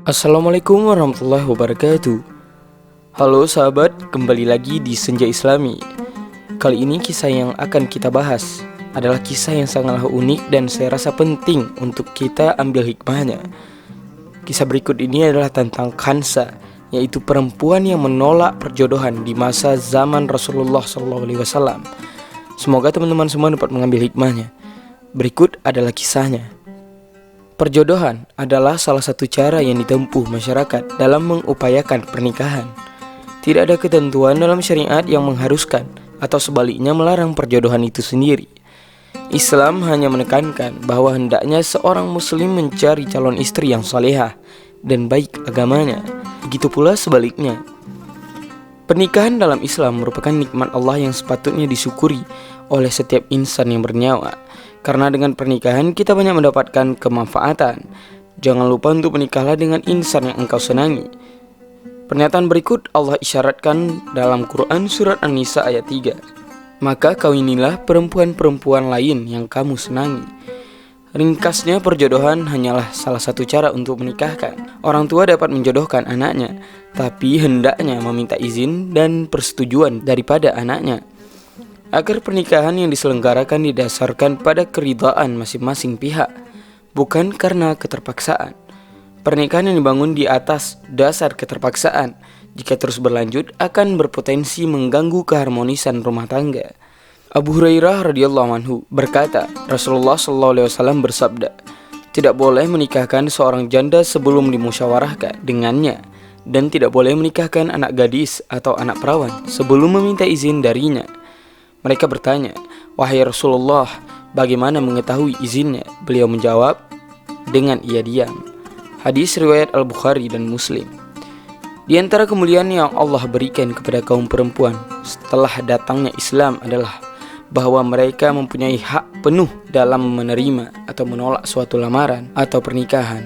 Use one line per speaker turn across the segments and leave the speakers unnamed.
Assalamualaikum warahmatullahi wabarakatuh. Halo sahabat, kembali lagi di Senja Islami. Kali ini kisah yang akan kita bahas adalah kisah yang sangatlah unik dan saya rasa penting untuk kita ambil hikmahnya. Kisah berikut ini adalah tentang Khansa, yaitu perempuan yang menolak perjodohan di masa zaman Rasulullah SAW. Semoga teman-teman semua dapat mengambil hikmahnya. Berikut adalah kisahnya. Perjodohan adalah salah satu cara yang ditempuh masyarakat dalam mengupayakan pernikahan. Tidak ada ketentuan dalam syariat yang mengharuskan atau sebaliknya melarang perjodohan itu sendiri. Islam hanya menekankan bahwa hendaknya seorang muslim mencari calon istri yang salehah dan baik agamanya. Begitu pula sebaliknya. Pernikahan dalam Islam merupakan nikmat Allah yang sepatutnya disyukuri oleh setiap insan yang bernyawa. Karena dengan pernikahan kita banyak mendapatkan kemanfaatan. Jangan lupa untuk menikahlah dengan insan yang engkau senangi. Pernyataan berikut Allah isyaratkan dalam Quran surat An-Nisa ayat 3. Maka kawinilah perempuan-perempuan lain yang kamu senangi. Ringkasnya, perjodohan hanyalah salah satu cara untuk menikahkan. Orang tua dapat menjodohkan anaknya, tapi hendaknya meminta izin dan persetujuan daripada anaknya, agar pernikahan yang diselenggarakan didasarkan pada keridhaan masing-masing pihak, bukan karena keterpaksaan. Pernikahan yang dibangun di atas dasar keterpaksaan, jika terus berlanjut, akan berpotensi mengganggu keharmonisan rumah tangga. Abu Hurairah radhiyallahu anhu berkata, Rasulullah SAW bersabda, tidak boleh menikahkan seorang janda sebelum dimusyawarahkan dengannya, dan tidak boleh menikahkan anak gadis atau anak perawan sebelum meminta izin darinya. Mereka bertanya, wahai Rasulullah, bagaimana mengetahui izinnya? Beliau menjawab, dengan ia diam. Hadis riwayat Al-Bukhari dan Muslim. Di antara kemuliaan yang Allah berikan kepada kaum perempuan setelah datangnya Islam adalah bahwa mereka mempunyai hak penuh dalam menerima atau menolak suatu lamaran atau pernikahan.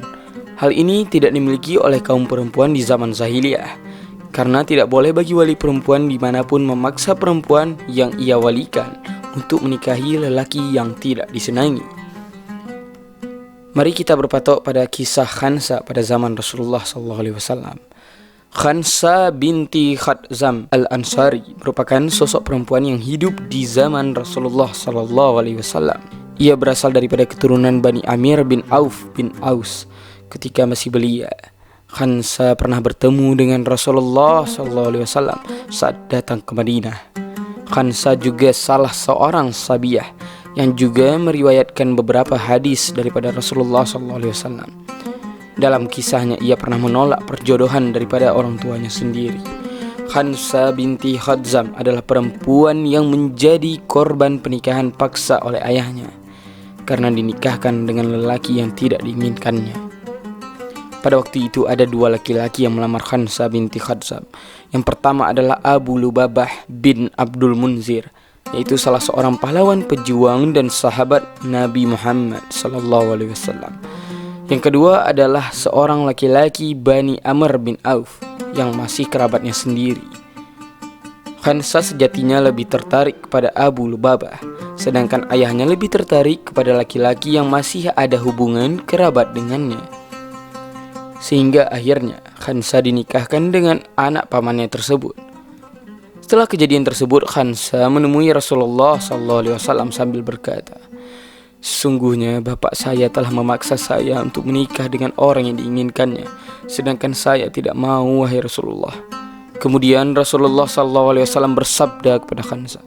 Hal ini tidak dimiliki oleh kaum perempuan di zaman Zahiliyah, karena tidak boleh bagi wali perempuan dimanapun memaksa perempuan yang ia walikan untuk menikahi lelaki yang tidak disenangi. Mari kita berpatok pada kisah Khansa pada zaman Rasulullah SAW. Khansa binti Khadzam al-Ansari merupakan sosok perempuan yang hidup di zaman Rasulullah SAW. Ia berasal daripada keturunan Bani Amir bin Auf bin Aus. Ketika masih belia, Khansa pernah bertemu dengan Rasulullah SAW saat datang ke Madinah. Khansa juga salah seorang sabiyah yang juga meriwayatkan beberapa hadis daripada Rasulullah SAW. Dalam kisahnya, ia pernah menolak perjodohan daripada orang tuanya sendiri. Khansa binti Khadzam adalah perempuan yang menjadi korban pernikahan paksa oleh ayahnya karena dinikahkan dengan lelaki yang tidak diinginkannya. Pada waktu itu ada dua laki-laki yang melamar Khansa binti Khadzam. Yang pertama adalah Abu Lubabah bin Abdul Munzir, yaitu salah seorang pahlawan pejuang dan sahabat Nabi Muhammad SAW. Yang kedua adalah seorang laki-laki Bani Amr bin Auf yang masih kerabatnya sendiri. Khansa sejatinya lebih tertarik kepada Abu Lubabah, sedangkan ayahnya lebih tertarik kepada laki-laki yang masih ada hubungan kerabat dengannya. Sehingga akhirnya Khansa dinikahkan dengan anak pamannya tersebut. Setelah kejadian tersebut, Khansa menemui Rasulullah SAW sambil berkata, sesungguhnya bapak saya telah memaksa saya untuk menikah dengan orang yang diinginkannya, sedangkan saya tidak mau, wahai Rasulullah. Kemudian Rasulullah SAW bersabda kepada Khansa,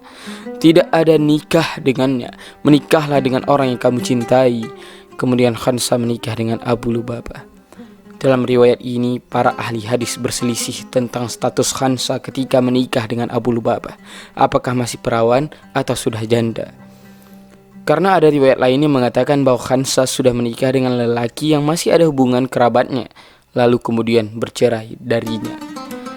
tidak ada nikah dengannya, menikahlah dengan orang yang kamu cintai. Kemudian Khansa menikah dengan Abu Lubabah. Dalam riwayat ini, para ahli hadis berselisih tentang status Khansa ketika menikah dengan Abu Lubabah. Apakah masih perawan atau sudah janda? Karena ada riwayat lain yang mengatakan bahwa Khansa sudah menikah dengan lelaki yang masih ada hubungan kerabatnya, lalu kemudian bercerai darinya.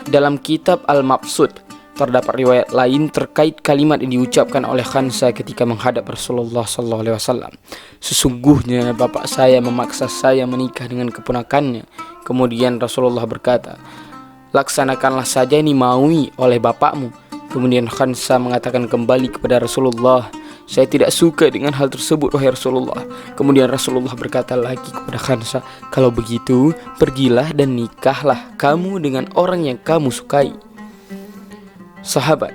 Dalam kitab Al-Mabsud terdapat riwayat lain terkait kalimat yang diucapkan oleh Khansa ketika menghadap Rasulullah SAW. Sesungguhnya bapak saya memaksa saya menikah dengan keponakannya. Kemudian Rasulullah berkata, laksanakanlah saja yang dimaui oleh bapakmu. Kemudian Khansa mengatakan kembali kepada Rasulullah, Saya tidak suka dengan hal tersebut, wahai Rasulullah. Kemudian Rasulullah berkata lagi kepada Khansa, kalau begitu, pergilah dan nikahlah kamu dengan orang yang kamu sukai. Sahabat,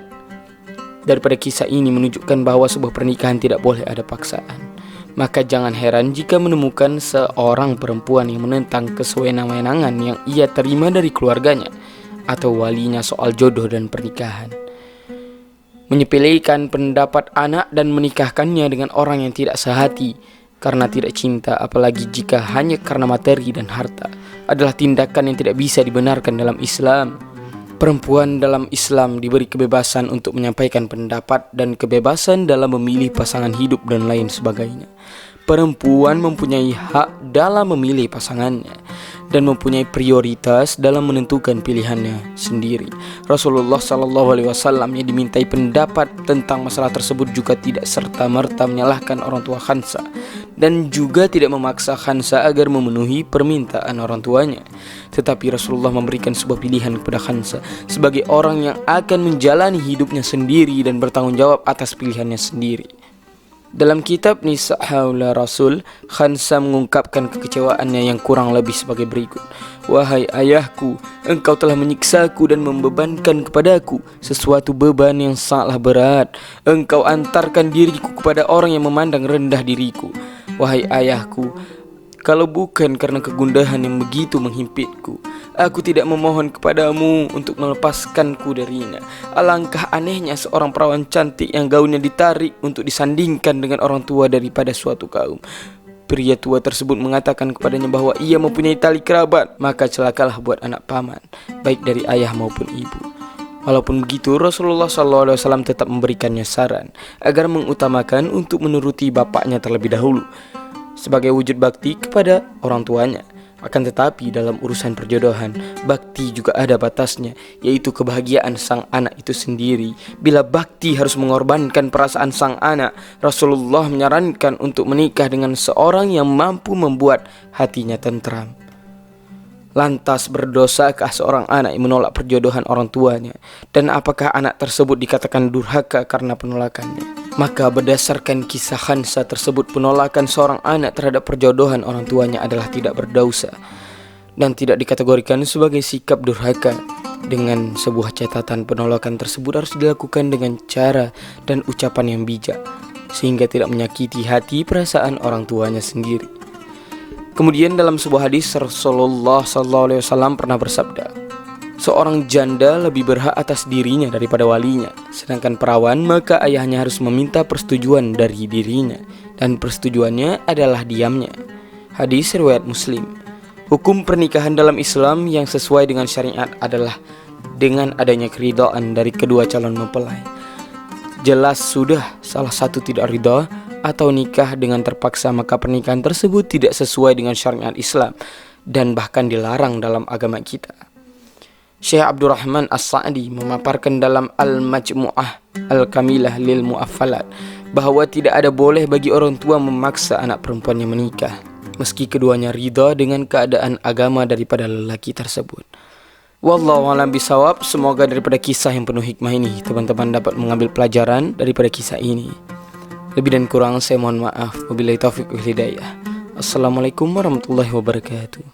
daripada kisah ini menunjukkan bahwa sebuah pernikahan tidak boleh ada paksaan. Maka jangan heran jika menemukan seorang perempuan yang menentang kesewenang-wenangan yang ia terima dari keluarganya atau walinya soal jodoh dan pernikahan. Menyepelekan pendapat anak dan menikahkannya dengan orang yang tidak sehati karena tidak cinta, apalagi jika hanya karena materi dan harta, adalah tindakan yang tidak bisa dibenarkan dalam Islam. Perempuan dalam Islam diberi kebebasan untuk menyampaikan pendapat dan kebebasan dalam memilih pasangan hidup dan lain sebagainya. Perempuan mempunyai hak dalam memilih pasangannya dan mempunyai prioritas dalam menentukan pilihannya sendiri. Rasulullah SAW yang dimintai pendapat tentang masalah tersebut juga tidak serta-merta menyalahkan orang tua Khansa dan juga tidak memaksa Khansa agar memenuhi permintaan orang tuanya. Tetapi Rasulullah memberikan sebuah pilihan kepada Khansa sebagai orang yang akan menjalani hidupnya sendiri dan bertanggung jawab atas pilihannya sendiri. Dalam kitab Nisa Haula Rasul, Khansa mengungkapkan kekecewaannya yang kurang lebih sebagai berikut. Wahai ayahku, engkau telah menyiksaku dan membebankan kepadaku sesuatu beban yang sangatlah berat. Engkau antarkan diriku kepada orang yang memandang rendah diriku. Wahai ayahku, kalau bukan karena kegundahan yang begitu menghimpitku, aku tidak memohon kepadamu untuk melepaskanku darinya. Alangkah anehnya seorang perawan cantik yang gaunnya ditarik untuk disandingkan dengan orang tua daripada suatu kaum. Pria tua tersebut mengatakan kepadanya bahwa ia mempunyai tali kerabat, maka celakalah buat anak paman, baik dari ayah maupun ibu. Walaupun begitu, Rasulullah SAW tetap memberikannya saran agar mengutamakan untuk menuruti bapaknya terlebih dahulu sebagai wujud bakti kepada orang tuanya. Akan tetapi dalam urusan perjodohan, bakti juga ada batasnya, yaitu kebahagiaan sang anak itu sendiri. Bila bakti harus mengorbankan perasaan sang anak, Rasulullah menyarankan untuk menikah dengan seorang yang mampu membuat hatinya tentram. Lantas berdosakah seorang anak yang menolak perjodohan orang tuanya? Dan apakah anak tersebut dikatakan durhaka karena penolakannya? Maka berdasarkan kisah Khansa tersebut, penolakan seorang anak terhadap perjodohan orang tuanya adalah tidak berdosa dan tidak dikategorikan sebagai sikap durhaka. Dengan sebuah catatan, penolakan tersebut harus dilakukan dengan cara dan ucapan yang bijak sehingga tidak menyakiti hati perasaan orang tuanya sendiri. Kemudian dalam sebuah hadis, Rasulullah SAW pernah bersabda, seorang janda lebih berhak atas dirinya daripada walinya, sedangkan perawan maka ayahnya harus meminta persetujuan dari dirinya, dan persetujuannya adalah diamnya. Hadis riwayat Muslim. Hukum pernikahan dalam Islam yang sesuai dengan syariat adalah dengan adanya keridhaan dari kedua calon mempelai. Jelas sudah salah satu tidak ridha atau nikah dengan terpaksa, maka pernikahan tersebut tidak sesuai dengan syariat Islam dan bahkan dilarang dalam agama kita. Syekh Abdurrahman As-Sa'di memaparkan dalam Al-Majmu'ah Al-Kamilah lil Mu'affalat bahwa tidak ada boleh bagi orang tua memaksa anak perempuannya menikah meski keduanya ridha dengan keadaan agama daripada lelaki tersebut. Wallahu a'lam bishawab. Semoga daripada kisah yang penuh hikmah ini teman-teman dapat mengambil pelajaran daripada kisah ini. Lebih dan kurang saya mohon maaf. Wabillahi taufiq wal hidayah. Assalamualaikum warahmatullahi wabarakatuh.